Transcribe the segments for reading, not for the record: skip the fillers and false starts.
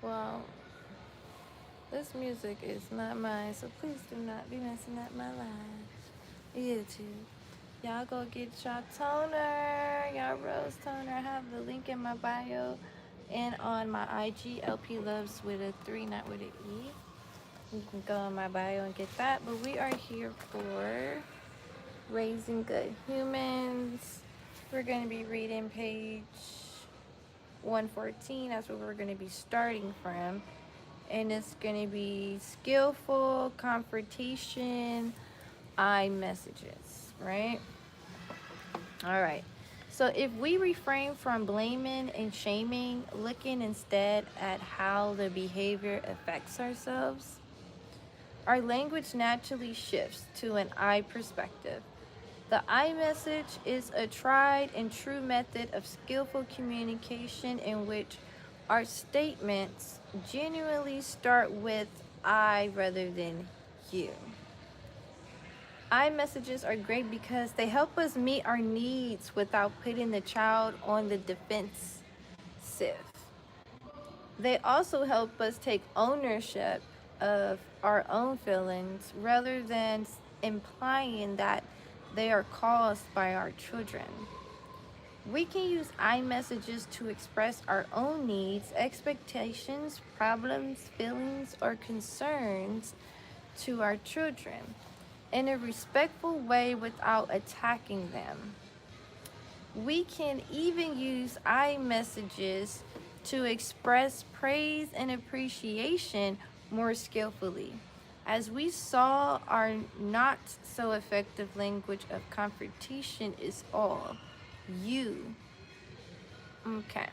Well, this music is not mine, so please do not be messing up my life. YouTube. Y'all go get y'all toner, y'all rose toner. I have the link in my bio and on my IG, LP Loves with a 3, not with an E. You can go on my bio and get that. But we are here for Raising Good Humans. We're going to be reading page 114. That's what we're going to be starting from. And it's going to be skillful confrontation, I messages, right? All right. So if we refrain from blaming and shaming, looking instead at how the behavior affects ourselves, our language naturally shifts to an I perspective. The I message is a tried and true method of skillful communication in which our statements genuinely start with I rather than you. I messages are great because they help us meet our needs without putting the child on the defensive. They also help us take ownership of our own feelings rather than implying that they are caused by our children. We can use I messages to express our own needs, expectations, problems, feelings, or concerns to our children in a respectful way without attacking them. We can even use I messages to express praise and appreciation more skillfully. As we saw, our not so effective language of confrontation is all you. Okay.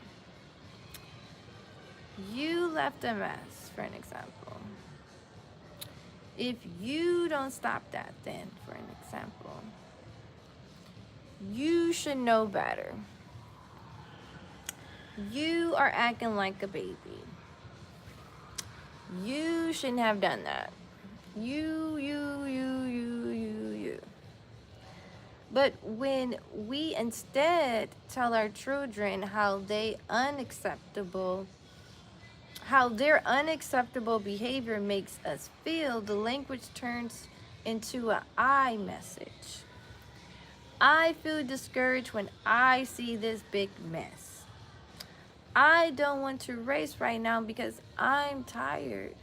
You left a mess, for an example. If you don't stop that, then, for an example, you should know better. You are acting like a baby. You shouldn't have done that. You. But when we instead tell our children how their unacceptable behavior makes us feel, the language turns into an I message. I feel discouraged when I see this big mess. I don't want to race right now because I'm tired.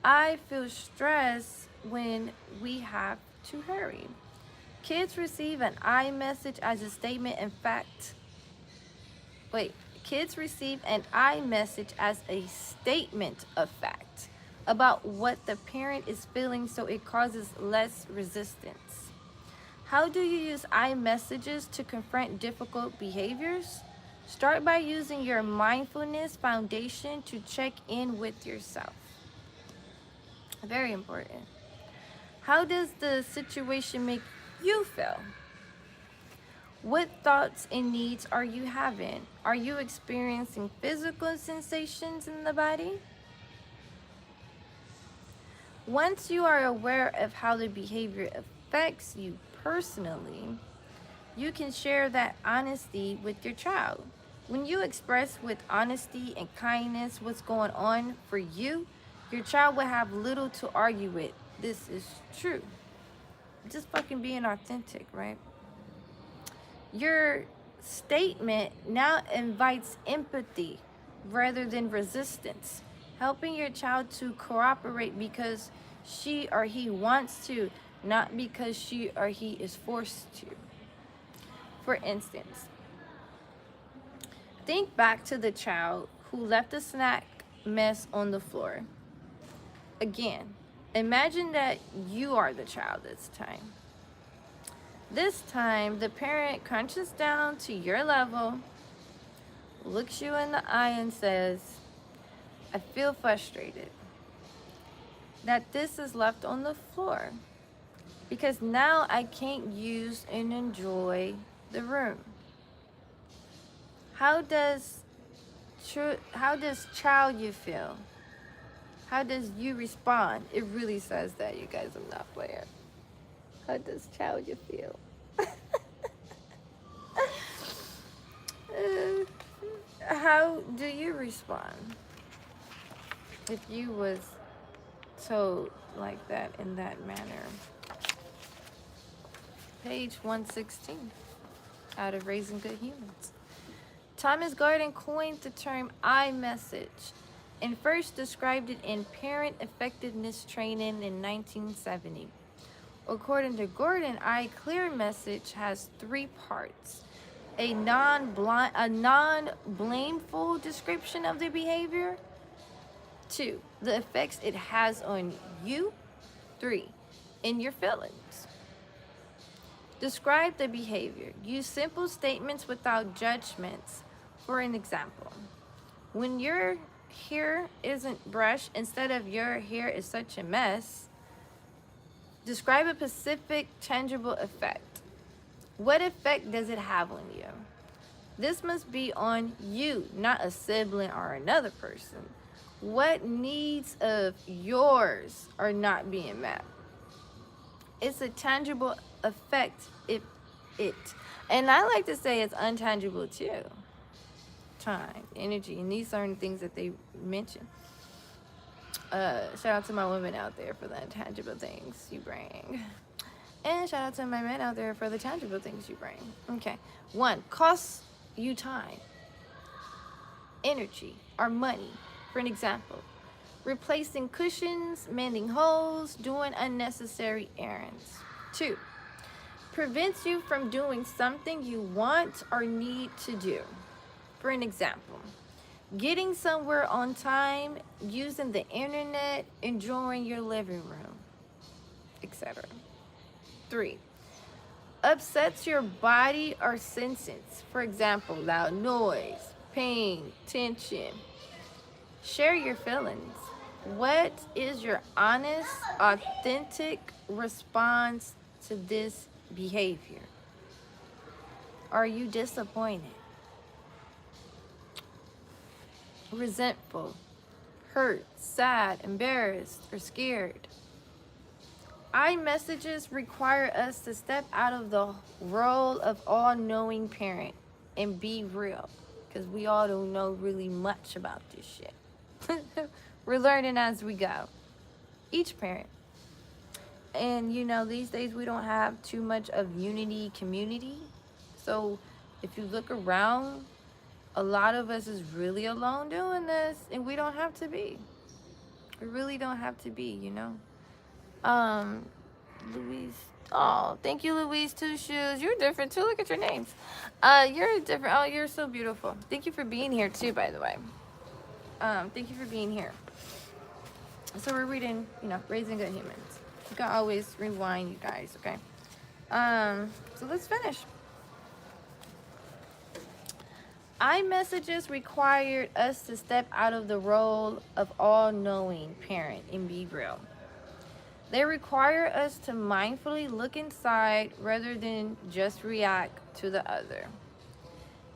I feel stressed when we have to hurry. Kids receive an I message as a statement in fact. Kids receive an I message as a statement of fact about what the parent is feeling, so it causes less resistance. How do you use I messages to confront difficult behaviors? Start by using your mindfulness foundation to check in with yourself. Very important. How does the situation make you feel? What thoughts and needs are you having? Are you experiencing physical sensations in the body? Once you are aware of how the behavior affects you personally, you can share that honesty with your child. When you express with honesty and kindness what's going on for you, your child will have little to argue with. This is true. Just fucking being authentic, right? Your statement now invites empathy rather than resistance, helping your child to cooperate because she or he wants to, not because she or he is forced to. For instance, think back to the child who left a snack mess on the floor. Again, imagine that you are the child this time. This time, the parent crunches down to your level, looks you in the eye and says, I feel frustrated that this is left on the floor because now I can't use and enjoy the room. How does child you feel? How does you respond? It really says that, you guys. I'm not playing. How does child you feel? How do you respond? if you was told like that in that manner. Page 116 out of Raising Good Humans. Thomas Garden coined the term iMessage and first described it in Parent Effectiveness Training in 1970. According to Gordon, iClear message has three parts: a non-blameful description of the behavior; 2, the effects it has on you; 3, in your feelings. Describe the behavior. Use simple statements without judgments. For an example, when your hair isn't brushed, instead of your hair is such a mess, describe a specific, tangible effect. What effect does it have on you? This must be on you, not a sibling or another person. What needs of yours are not being met? It's a tangible effect if it, and I like to say it's untangible too. Time, energy, and these certain things that they mention. Shout out to my women out there for the intangible things you bring. And shout out to my men out there for the tangible things you bring. Okay. 1, costs you time, energy, or money. For an example, replacing cushions, mending holes, doing unnecessary errands. 2, prevents you from doing something you want or need to do. For an example, getting somewhere on time, using the internet, enjoying your living room, etc. 3, upsets your body or senses. For example, loud noise, pain, tension. Share your feelings. What is your honest, authentic response to this behavior? Are you disappointed, resentful, hurt, sad, embarrassed, or scared? iMessages require us to step out of the role of all-knowing parent and be real, because we all don't know really much about this shit. We're learning as we go, each parent. And you know, these days we don't have too much of unity community. So if you look around, a lot of us is really alone doing this, and we don't have to be. We really don't have to be, you know. Louise. Oh, thank you, Louise Two Shoes. You're different too. Look at your names. You're different. Oh, you're so beautiful. Thank you for being here too, by the way. Thank you for being here. So we're reading, you know, Raising Good Humans. You can always rewind, you guys, okay? So let's finish. iMessages required us to step out of the role of all-knowing parent and be real. They require us to mindfully look inside rather than just react to the other.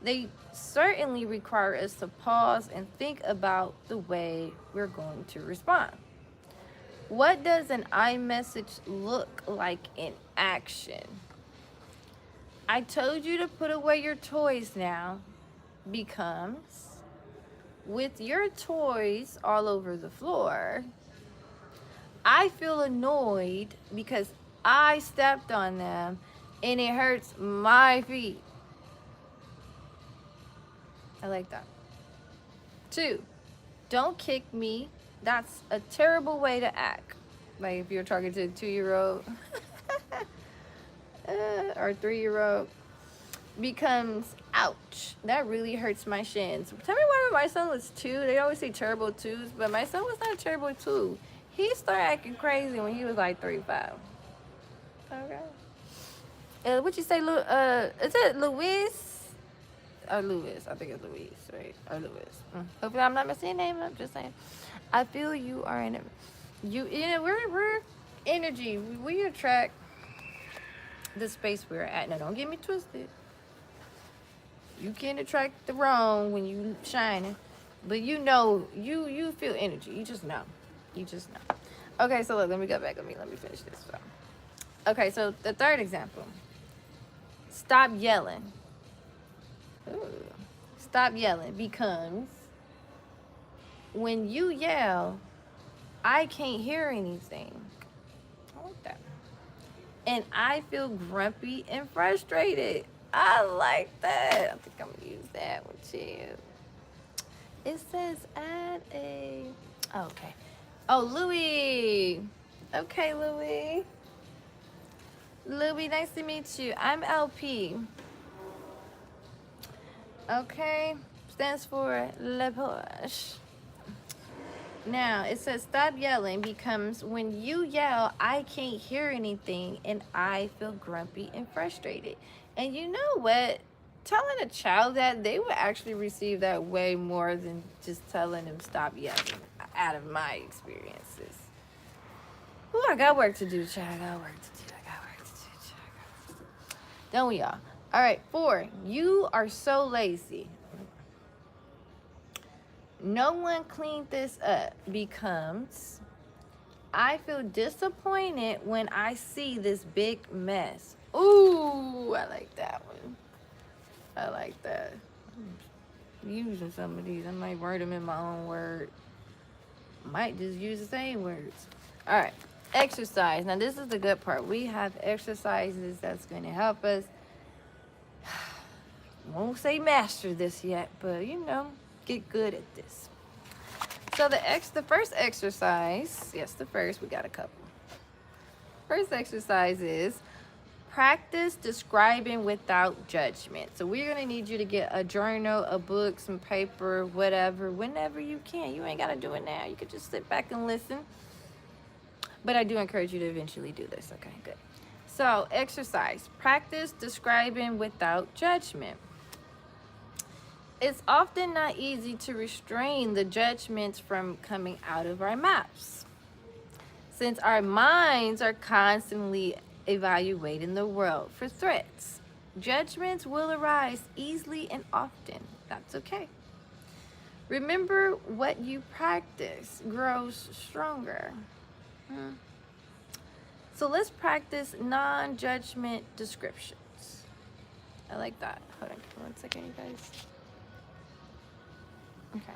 They certainly require us to pause and think about the way we're going to respond. What does an iMessage look like in action? I told you to put away your toys now becomes, with your toys all over the floor, I feel annoyed because I stepped on them and it hurts my feet. I like that. 2, don't kick me. That's a terrible way to act. Like if you're talking to a 2-year-old or 3-year-old, becomes, ouch, that really hurts my shins. Tell me why when my son was 2, they always say terrible 2s, but my son was not a terrible 2. He started acting crazy when he was like 3-5. Okay. What you say, is it Louise? Or Louis? I think it's Louise, right? Or Louis. Hopefully I'm not messing your name up. Just saying. I feel you are in it. You know, we're energy. We attract the space we're at. Now, don't get me twisted. You can attract the wrong when you shining, but you know, you feel energy. You just know. You just know. Okay, so look, let me go back. Let me finish this. Okay, so the third example. Stop yelling. Ooh. Stop yelling becomes, when you yell, I can't hear anything. I like that. And I feel grumpy and frustrated. I like that. I think I'm gonna use that one too. It says add a. Oh, okay. Oh, Louie. Okay, Louie. Louie, nice to meet you. I'm LP. Okay, stands for Le Push. Now, it says stop yelling becomes when you yell, I can't hear anything and I feel grumpy and frustrated. And you know what? Telling a child that, they would actually receive that way more than just telling them stop yelling, out of my experiences. Ooh, I got work to do, child. I got work to do. I got work to do, child. Don't we all? All right, 4. You are so lazy. No one cleaned this up becomes I feel disappointed when I see this big mess. Ooh, I like that one. I like that. I'm using some of these. I might word them in my own word. Might just use the same words. All right, exercise. Now this is the good part. We have exercises that's going to help us. Won't say master this yet, but you know, get good at this. So the first exercise, yes, the first, we got a couple. First exercise is practice describing without judgment. So we're gonna need you to get a journal, a book, some paper, whatever, whenever you can. You ain't gotta do it now. You could just sit back and listen. But I do encourage you to eventually do this. Okay, good. So exercise, practice describing without judgment. It's often not easy to restrain the judgments from coming out of our mouths, since our minds are constantly evaluating the world for threats. Judgments will arise easily and often. That's okay. Remember, what you practice grows stronger. So let's practice non-judgment descriptions. I like that. Hold on 1 second, you guys. Okay.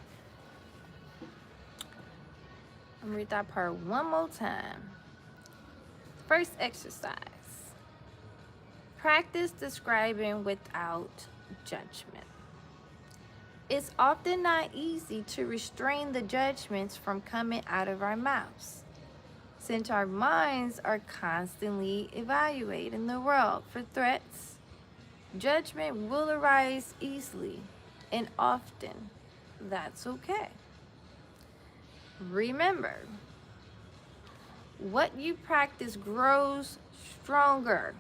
I'm gonna read that part one more time. First exercise. Practice describing without judgment. It's often not easy to restrain the judgments from coming out of our mouths, since our minds are constantly evaluating the world for threats. Judgment will arise easily and often. That's okay. Remember, what you practice grows stronger.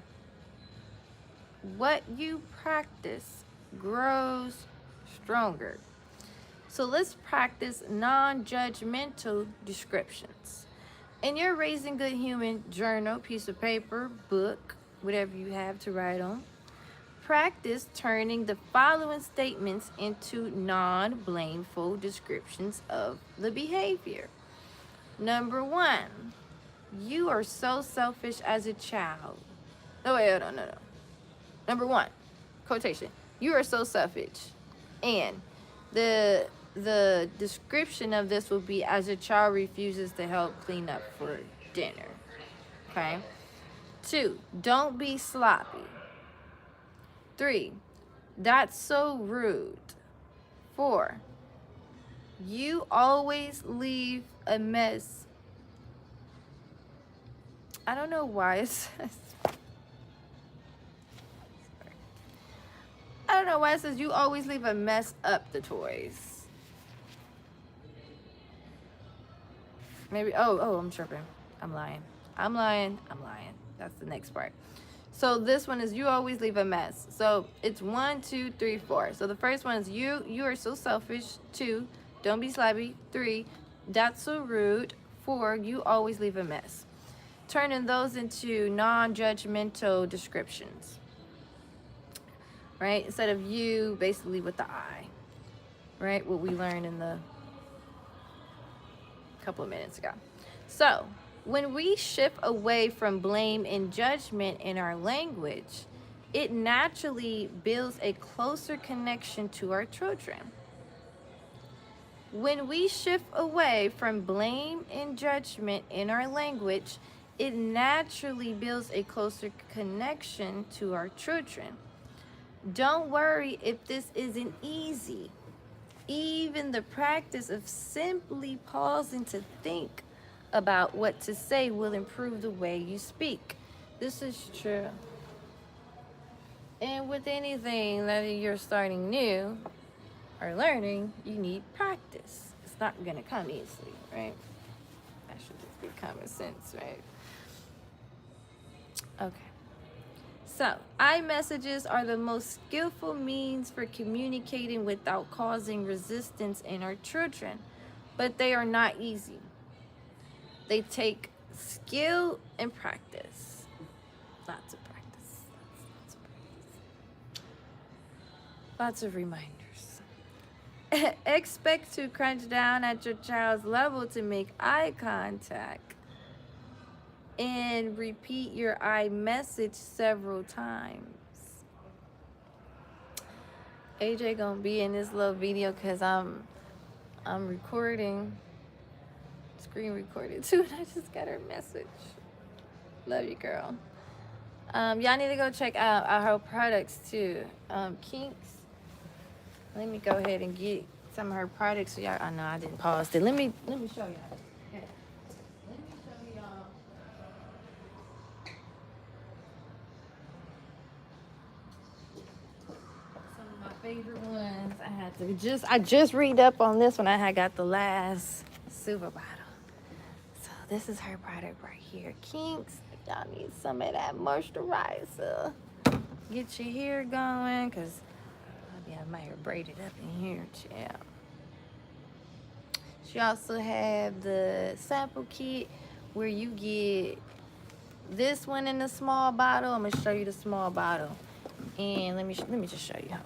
What you practice grows stronger. So let's practice non-judgmental descriptions. In your Raising Good Human journal, piece of paper, book, whatever you have to write on, practice turning the following statements into non-blameful descriptions of the behavior. Number 1, you are so selfish as a child. No, wait, no. Number 1, quotation, you are so selfish. And the description of this will be as a child refuses to help clean up for dinner. Okay? 2, don't be sloppy. 3, that's so rude. 4, you always leave a mess. I don't know why it says. I don't know why it says you always leave a mess up the toys. Maybe, oh, I'm tripping. I'm lying. That's the next part. So this one is you always leave a mess. So it's 1, 2, 3, 4. So the first one is you are so selfish. 2, don't be sloppy. 3, that's so rude. 4, you always leave a mess. Turning those into non-judgmental descriptions. Right? Instead of you, basically with the I. Right? What we learned in the couple of minutes ago. So when we shift away from blame and judgment in our language, it naturally builds a closer connection to our children. When we shift away from blame and judgment in our language, it naturally builds a closer connection to our children. Don't worry if this isn't easy. Even the practice of simply pausing to think about what to say will improve the way you speak. This is true. And with anything that you're starting new or learning, you need practice. It's not going to come easily, right? That should just be common sense, right? Okay. So, iMessages are the most skillful means for communicating without causing resistance in our children, but they are not easy. They take skill and practice. Lots of practice. Lots of reminders. Expect to crunch down at your child's level to make eye contact and repeat your iMessage several times. AJ gonna be in this little video because I'm recording, screen recorded too, and I just got her message. Love you, girl. Y'all need to go check out her products too. Kinks. Let me go ahead and get some of her products. So y'all, I know I didn't pause it. Let me show y'all. Okay. Let me show y'all. Some of my favorite ones. I just read up on this one. I had got the last super bottle. So this is her product right here. Kinks. Y'all need some of that moisturizer. Get your hair going, because I have my hair braided up in here, yeah. She also have the sample kit where you get this one in the small bottle. I'm gonna show you the small bottle, and let me just show you how.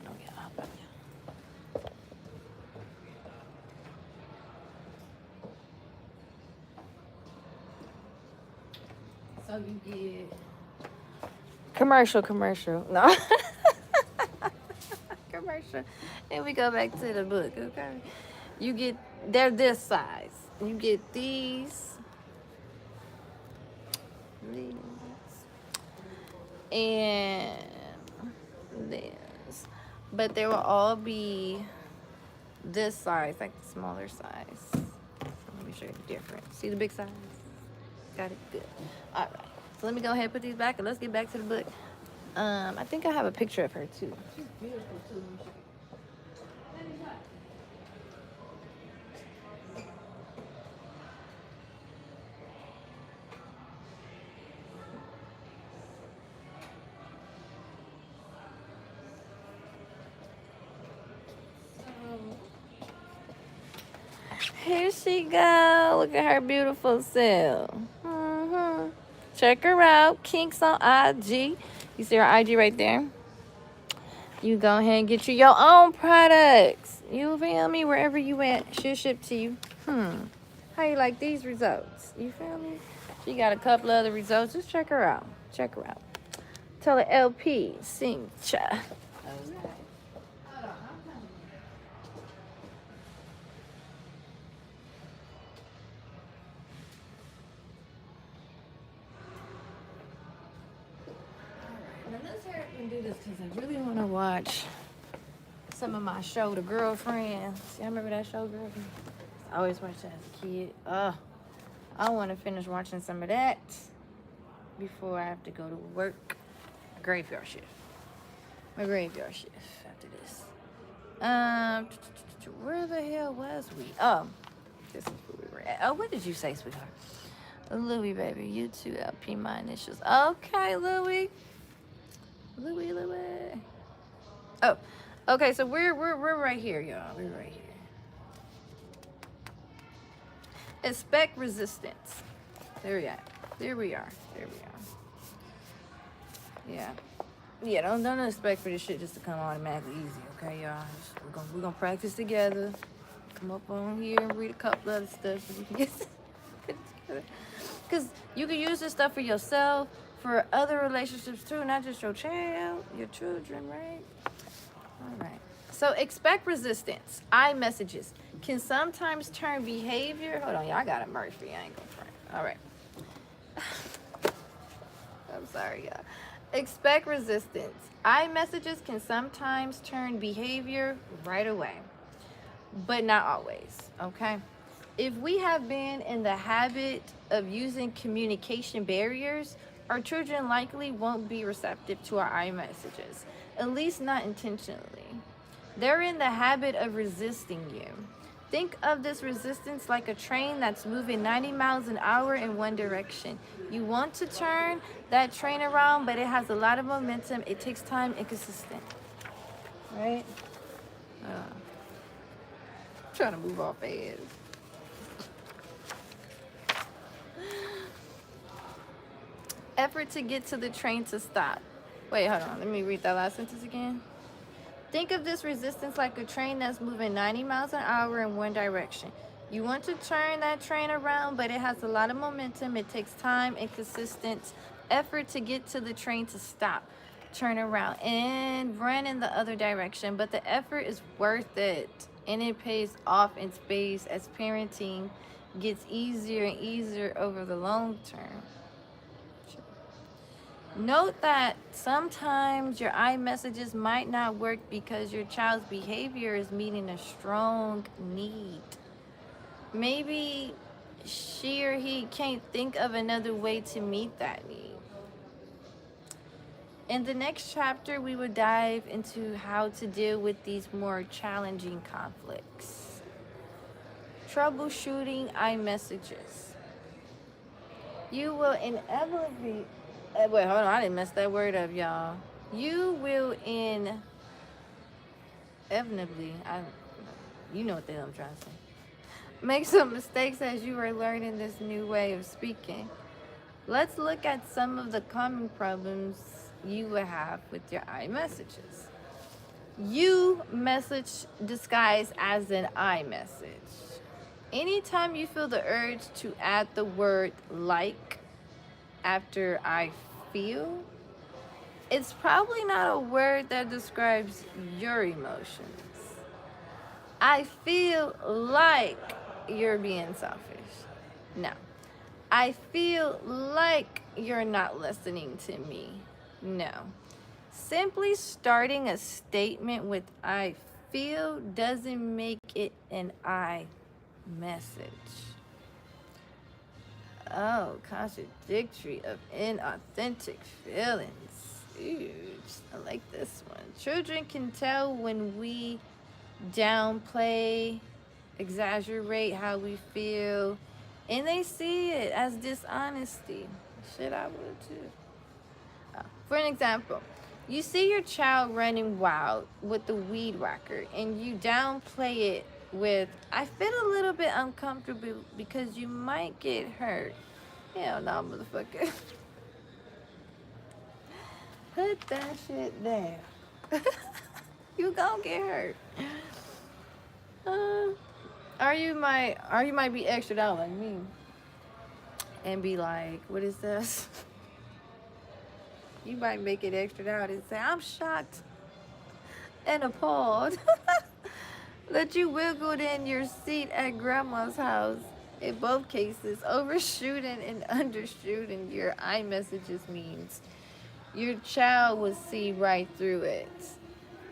So you get commercial, no. Commercial. And we go back to the book, okay? You get, they're this size. You get these, and this. But they will all be this size, like the smaller size. Let me show you the difference. See the big size? Got it? Good. All right. So let me go ahead and put these back, and let's get back to the book. I think I have a picture of her too. She's beautiful too. Here she go. Look at her beautiful self. Check her out. Kinks on IG. You see her IG right there. You go ahead and get you your own products. You feel me? Wherever you at, she'll ship to you. How you like these results? You feel me? She got a couple other results. Just check her out. Check her out. Tell her LP. Sing cha. Do this because I really want to watch some of my show, The Girlfriends. Y'all remember that show, Girlfriends? I always watched that as a kid. I want to finish watching some of that before I have to go to work. A graveyard shift. My graveyard shift after this. Where the hell was we? Oh, this is where we were at. Oh, what did you say, sweetheart? Louis, baby. You too, LP, my initials. Okay, Louis. Louis. Oh, okay. So we're right here, y'all. We're right here. Expect resistance. There we are. Yeah. Don't expect for this shit just to come automatically easy, okay, y'all? We're gonna practice together. Come up on here and read a couple other stuff so we can get together. Because you can use this stuff for yourself, for other relationships too, not just your child, your children, right? All right. So expect resistance. iMessages can sometimes turn behavior. Hold on, y'all. I got a Murphy. I ain't gonna front. All right. I'm sorry, y'all. Expect resistance. iMessages can sometimes turn behavior right away, but not always. Okay. If we have been in the habit of using communication barriers, our children likely won't be receptive to our iMessages, at least not intentionally. They're in the habit of resisting you. Think of this resistance like a train that's moving 90 miles an hour in one direction. You want to turn that train around, but it has a lot of momentum. It takes time and consistent. Right? I'm trying to move off fast. Effort to get to the train to stop. Wait, hold on. Let me read that last sentence again. Think of this resistance like a train that's moving 90 miles an hour in one direction. You want to turn that train around, but it has a lot of momentum. It takes time and consistent effort to get to the train to stop, turn around, and run in the other direction. But the effort is worth it, and it pays off in space as parenting gets easier and easier over the long term. Note that sometimes your iMessages might not work because your child's behavior is meeting a strong need. Maybe she or he can't think of another way to meet that need. In the next chapter, we will dive into how to deal with these more challenging conflicts. Troubleshooting iMessages. You will inevitably wait, hold on. I didn't mess that word up, y'all. You will inevitably, you know what the hell I'm trying to say. Make some mistakes as you are learning this new way of speaking. Let's look at some of the common problems you will have with your iMessages. You message disguised as an iMessage. Anytime you feel the urge to add the word like after I feel, it's probably not a word that describes your emotions. I feel like you're being selfish. No. I feel like you're not listening to me. No. Simply starting a statement with I feel doesn't make it an I message. Oh, contradictory of inauthentic feelings. Ooh, I like this one. Children can tell when we downplay, exaggerate how we feel, and they see it as dishonesty. Shit, I would too. For an example, you see your child running wild with the weed whacker, and you downplay it with, I feel a little bit uncomfortable because you might get hurt. Hell no, motherfucker. Put that shit down. You gon' get hurt. Or you might be extra out like me and be like, what is this? You might make it extra out and say, I'm shocked and appalled that you wiggled in your seat at grandma's house. In both cases, overshooting and undershooting your iMessages means your child will see right through it.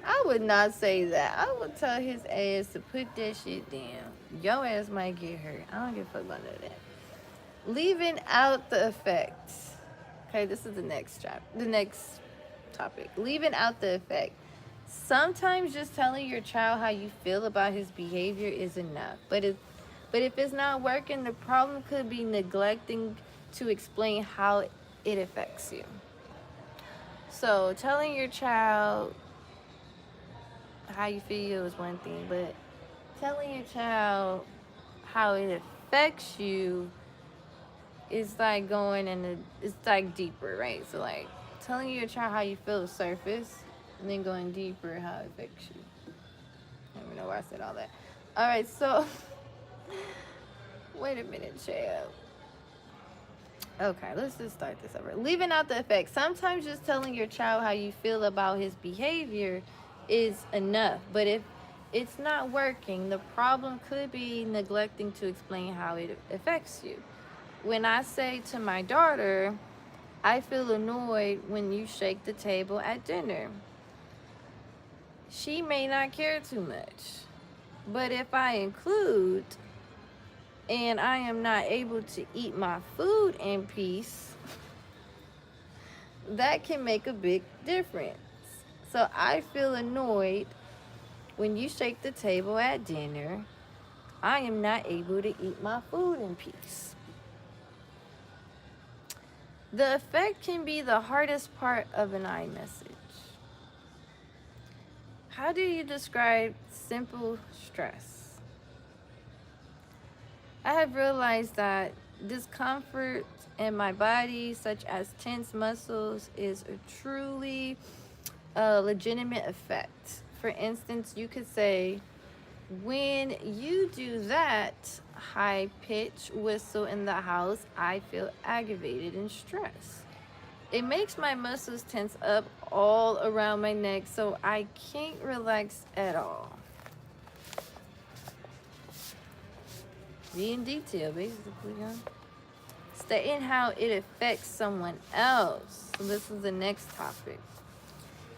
I would not say that. I would tell his ass to put that shit down. Your ass might get hurt. I don't give a fuck about none of that. Leaving out the effects. Okay, this is the next topic. Leaving out the effect. Sometimes just telling your child how you feel about his behavior is enough. But if it's not working, the problem could be neglecting to explain how it affects you. So telling your child how you feel is one thing, but telling your child how it affects you is like going it's like deeper, right? So like telling your child how you feel is surface, and then going deeper how it affects you. I don't even know why I said all that. All right, so wait a minute, child. Okay, let's just start this over. Leaving out the effects. Sometimes just telling your child how you feel about his behavior is enough. But if it's not working, the problem could be neglecting to explain how it affects you. When I say to my daughter, I feel annoyed when you shake the table at dinner, she may not care too much. But if I include and I am not able to eat my food in peace, that can make a big difference. So I feel annoyed when you shake the table at dinner. I am not able to eat my food in peace. The effect can be the hardest part of an iMessage. How do you describe simple stress? I have realized that discomfort in my body, such as tense muscles, is a truly legitimate effect. For instance, you could say, when you do that high pitch whistle in the house, I feel aggravated and stressed. It makes my muscles tense up all around my neck, so I can't relax at all. Be in detail, basically, huh? Stating how it affects someone else. So this is the next topic.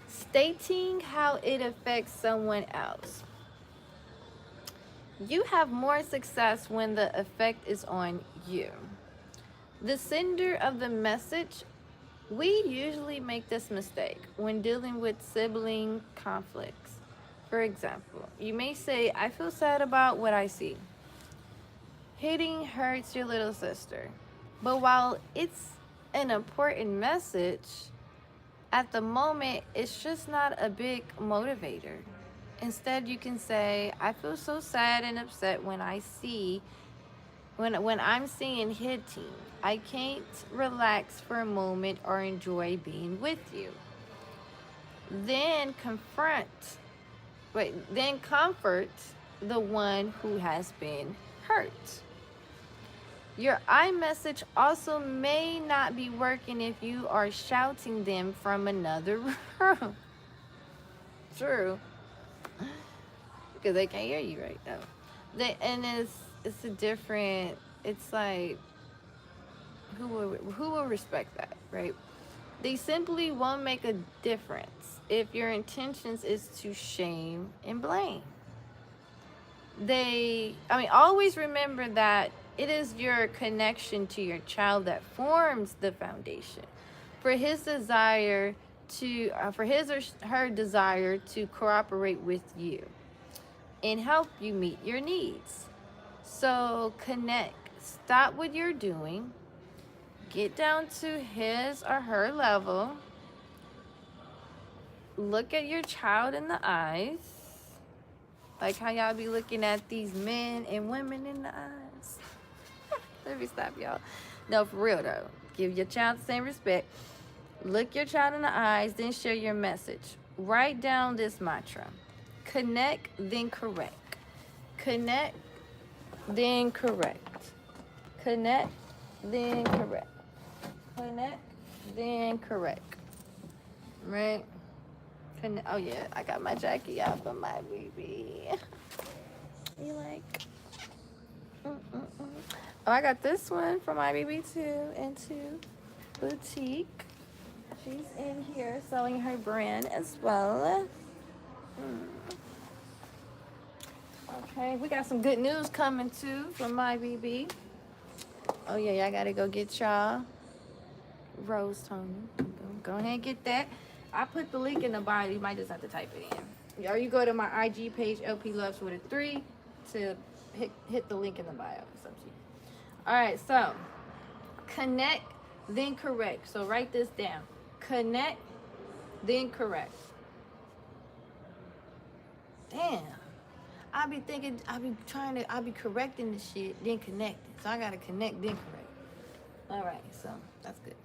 Stating how it affects someone else. You have more success when the effect is on you. The sender of the message, we usually make this mistake when dealing with sibling conflicts. For example, you may say, I feel sad about what I see. Hitting hurts your little sister. But while it's an important message, at the moment, it's just not a big motivator. Instead, you can say, I feel so sad and upset when I see, when I'm seeing hitting. I can't relax for a moment or enjoy being with you. Then comfort the one who has been hurt. Your iMessage also may not be working if you are shouting them from another room. True. Because they can't hear you right now. It's a different, it's like, who will respect that, right? They simply won't make a difference if your intentions is to shame and blame. Always remember that it is your connection to your child that forms the foundation for his desire to, for his or her desire to cooperate with you and help you meet your needs. So connect. Stop what you're doing. Get down to his or her level. Look at your child in the eyes. Like how y'all be looking at these men and women in the eyes. Let me stop, y'all. No, for real though. Give your child the same respect. Look your child in the eyes, then share your message. Write down this mantra. Connect, then correct. Connect, then correct. Connect, then correct. Connect, then correct. Right? Oh yeah, I got my jacket out for my baby. You like? Oh, I got this one from my baby too, into boutique. She's in here selling her brand as well. Okay, we got some good news coming too from my BB. Oh yeah, I gotta go get y'all rose tone. Go ahead and get that. I put the link in the bio. You might just have to type it in. Or you go to my IG page, LP Loves with a 3, to hit the link in the bio. It's up to you. All right, so connect, then correct. So write this down. Connect, then correct. Damn. I be correcting the shit, then connecting. So I gotta connect, then correct. All right, so that's good.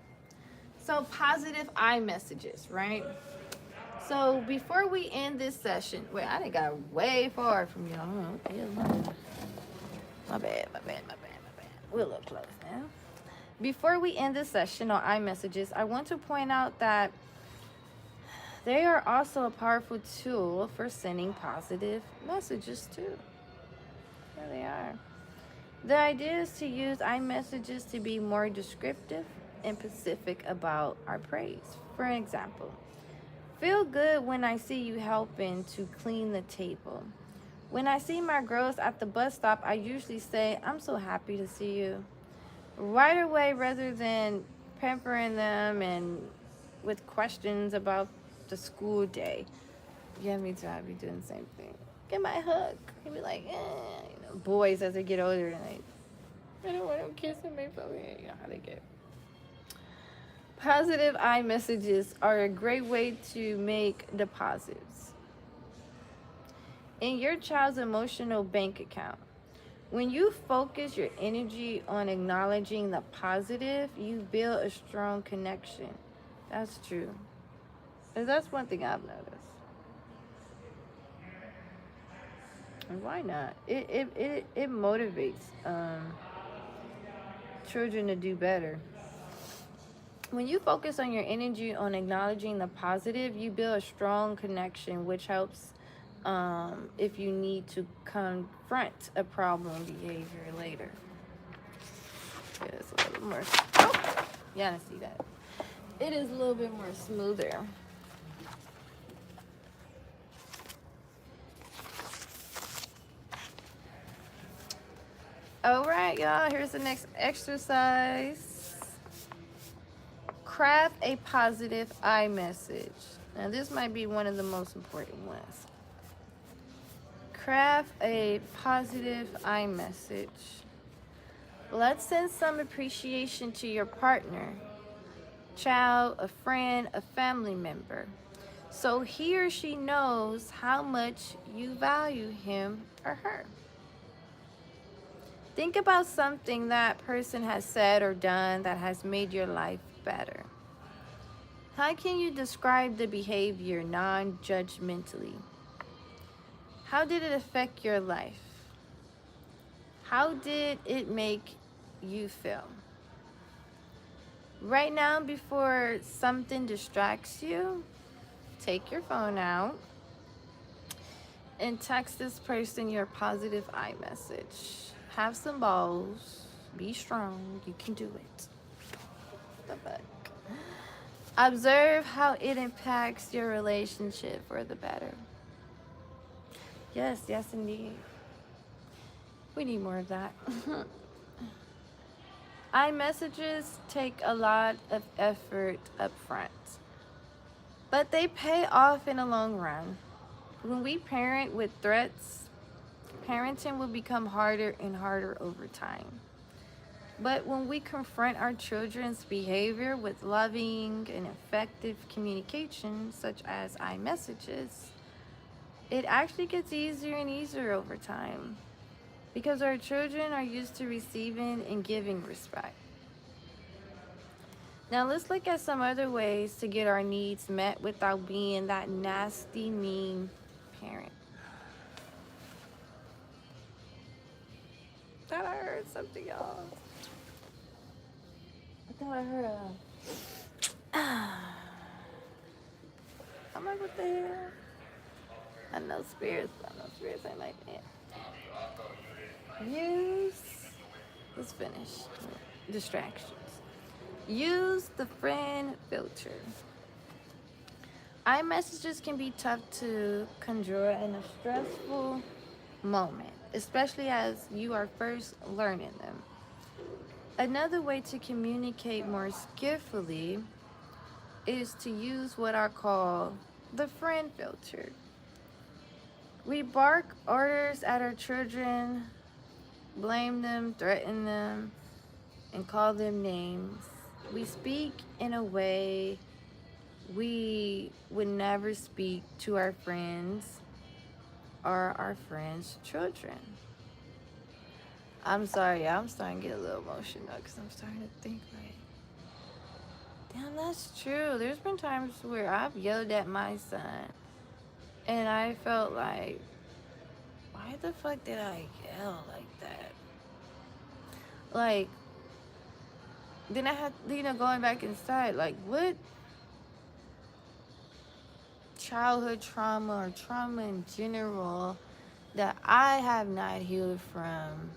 So positive iMessages, right? So before we end this session, wait, I done got way far from y'all. My bad. We're a little close now. Before we end this session on iMessages, I want to point out that They are also a powerful tool for sending positive messages too. There they are. The idea is to use iMessages to be more descriptive and specific about our praise. For example, feel good when I see you helping to clean the table. When I see my girls at the bus stop, I usually say, I'm so happy to see you. Right away, rather than pampering them and with questions about the school day. Yeah, me too. I'd be doing the same thing. Get my hug. He'd be like, boys as they get older, and I don't want them kissing me, but you know how they get. Positive iMessages are a great way to make deposits in your child's emotional bank account. When you focus your energy on acknowledging the positive, you build a strong connection. That's true. And that's one thing I've noticed. And why not? It motivates children to do better. When you focus on your energy on acknowledging the positive, you build a strong connection, which helps if you need to confront a problem behavior later. Yeah, it's a little more. Oh, yeah, I see that. It is a little bit more smoother. All right, y'all. Here's the next exercise. Craft a positive iMessage. Now, this might be one of the most important ones. Craft a positive iMessage. Let's send some appreciation to your partner, child, a friend, a family member, so he or she knows how much you value him or her. Think about something that person has said or done that has made your life better. How can you describe the behavior non-judgmentally? How did it affect your life? How did it make you feel? Right now, before something distracts you, take your phone out and text this person your positive iMessage. Have some balls. Be strong. You can do it. The fuck? Observe how it impacts your relationship for the better. Yes, yes, indeed. We need more of that. iMessages take a lot of effort up front, but they pay off in the long run. When we parent with threats, parenting will become harder and harder over time. But when we confront our children's behavior with loving and effective communication, such as iMessages, it actually gets easier and easier over time because our children are used to receiving and giving respect. Now let's look at some other ways to get our needs met without being that nasty, mean parent. Thought I heard something, y'all. I thought I heard I'm like, what the hell? I know spirits ain't like that. Let's finish. Distractions. Use the friend filter. iMessages can be tough to conjure in a stressful moment, especially as you are first learning them. Another way to communicate more skillfully is to use what I call the friend filter. We bark orders at our children, blame them, threaten them, and call them names. We speak in a way we would never speak to our friends or our friends' children. I'm sorry, I'm starting to get a little emotional because I'm starting to think like, damn, that's true. There's been times where I've yelled at my son and I felt like, why the fuck did I yell like that? Like, then I had, going back inside, like, what? childhood trauma or trauma in general that I have not healed from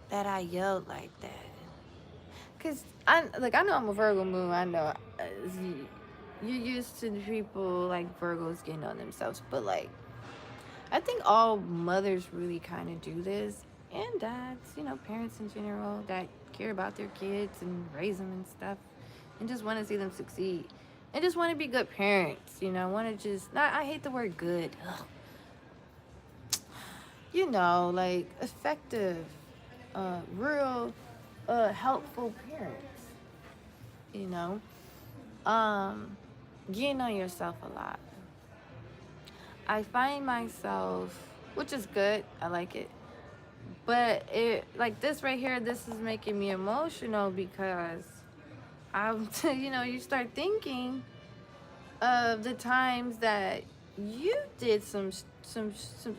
that I yelled like that. Cause I know I'm a Virgo moon. I know you're used to the people like Virgos getting on themselves, but like I think all mothers really kind of do this, and dads, parents in general that care about their kids and raise them and stuff, and just want to see them succeed, and just want to be good parents. Want to just not. I hate the word good. Ugh. Like effective, real, helpful parents. You know, getting on yourself a lot. I find myself, which is good. I like it. But it like this right here, this is making me emotional because I'm you start thinking of the times that you did some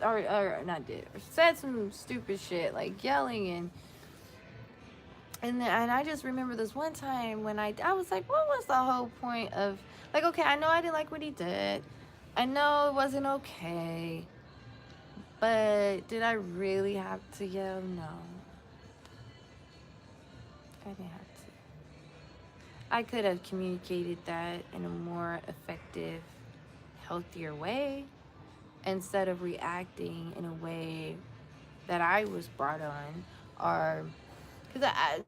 or not did or said some stupid shit like yelling and I just remember this one time when I was like, what was the whole point of like, okay, I know I didn't like what he did. I know it wasn't okay. But did I really have to yell? No. I didn't have to. I could have communicated that in a more effective, healthier way instead of reacting in a way that I was brought on or because I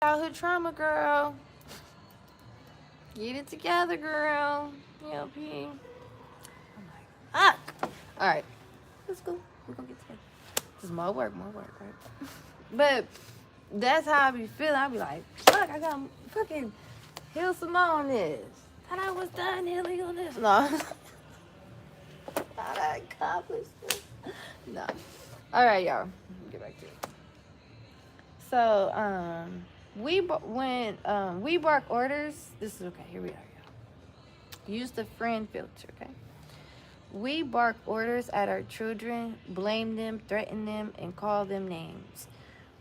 childhood trauma, girl. Get it together, girl. P. I'm like, fuck. All right, let's go. We're gonna get together. Just more work, right? But that's how I be feeling. I be like, fuck, I gotta fucking heal some more on this. Thought I was done healing on this. No. Thought I accomplished this. No. All right, y'all. Get back to it. So, when we bark orders, this is okay. Here we are, y'all. Use the friend filter, okay? We bark orders at our children, blame them, threaten them, and call them names.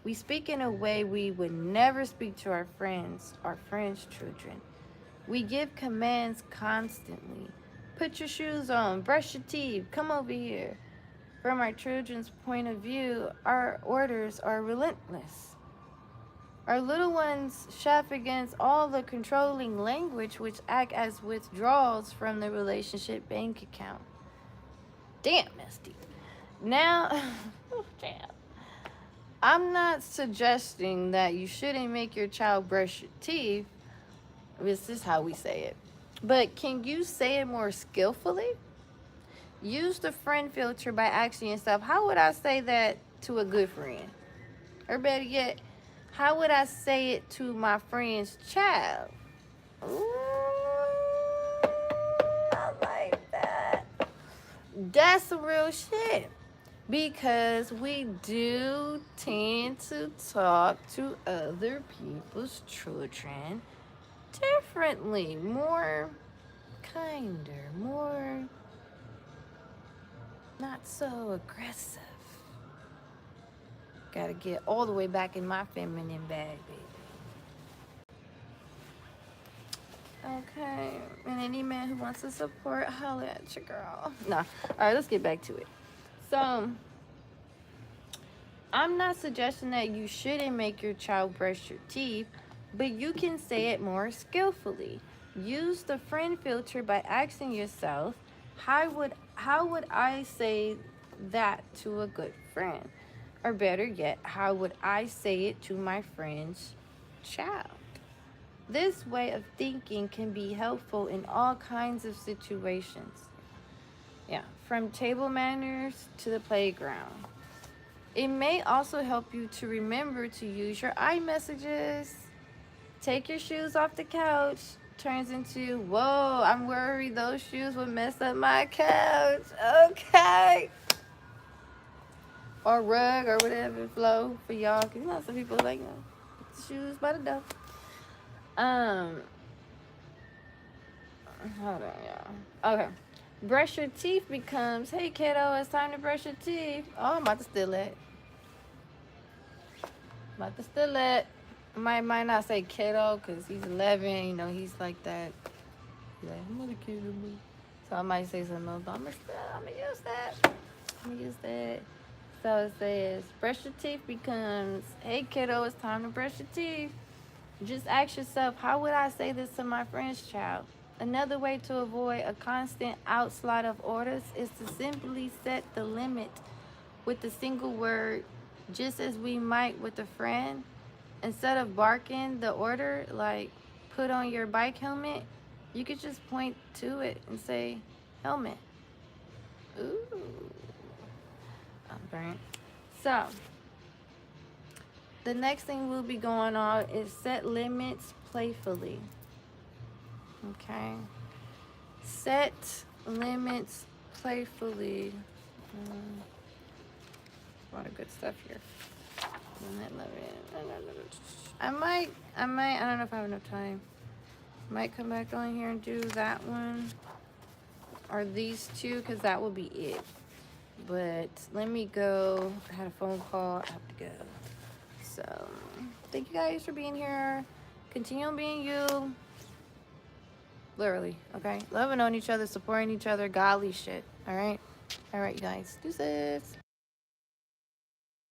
We speak in a way we would never speak to our friends' children. We give commands constantly. Put your shoes on, brush your teeth, come over here. From our children's point of view, our orders are relentless. Our little ones chef against all the controlling language which act as withdrawals from the relationship bank account. Damn, that's deep. Now, damn. I'm not suggesting that you shouldn't make your child brush your teeth. This is how we say it. But can you say it more skillfully? Use the friend filter by asking yourself, how would I say that to a good friend? Or better yet, how would I say it to my friend's child? Ooh, I like that. That's some real shit. Because we do tend to talk to other people's children differently, more kinder, more not so aggressive. Gotta get all the way back in my feminine bag, baby. Okay, and any man who wants to support, holla at your girl. Nah, all right, let's get back to it. So, I'm not suggesting that you shouldn't make your child brush your teeth, but you can say it more skillfully. Use the friend filter by asking yourself, how would I say that to a good friend? Or better yet, how would I say it to my friend's child? This way of thinking can be helpful in all kinds of situations. Yeah, from table manners to the playground. It may also help you to remember to use your iMessages. Take your shoes off the couch. Turns into, whoa, I'm worried those shoes would mess up my couch. Okay. Or rug or whatever flow for y'all. Because some people like, put the shoes by the door. Hold on, y'all. Okay. Brush your teeth becomes, hey kiddo, it's time to brush your teeth. Oh, I'm about to steal it. About to steal it. I might not say kiddo because he's 11. You know, he's like that. He's like, I'm not a kid. So I might say something else, but I'm gonna use that. I'm gonna use that. So it says, brush your teeth becomes, hey kiddo, it's time to brush your teeth. Just ask yourself, how would I say this to my friend's child? Another way to avoid a constant outslide of orders is to simply set the limit with a single word, just as we might with a friend. Instead of barking the order, like put on your bike helmet, you could just point to it and say, helmet. Ooh. Okay. So, the next thing we'll be going on is set limits playfully. Okay. Set limits playfully. A lot of good stuff here. I don't know if I have enough time. Might come back on here and do that one. Or these two, because that will be it. But let me go. I had a phone call. I have to go. So, thank you guys for being here. Continue on being you. Literally, okay? Loving on each other, supporting each other, godly shit. Alright? Alright, you guys. Deuces.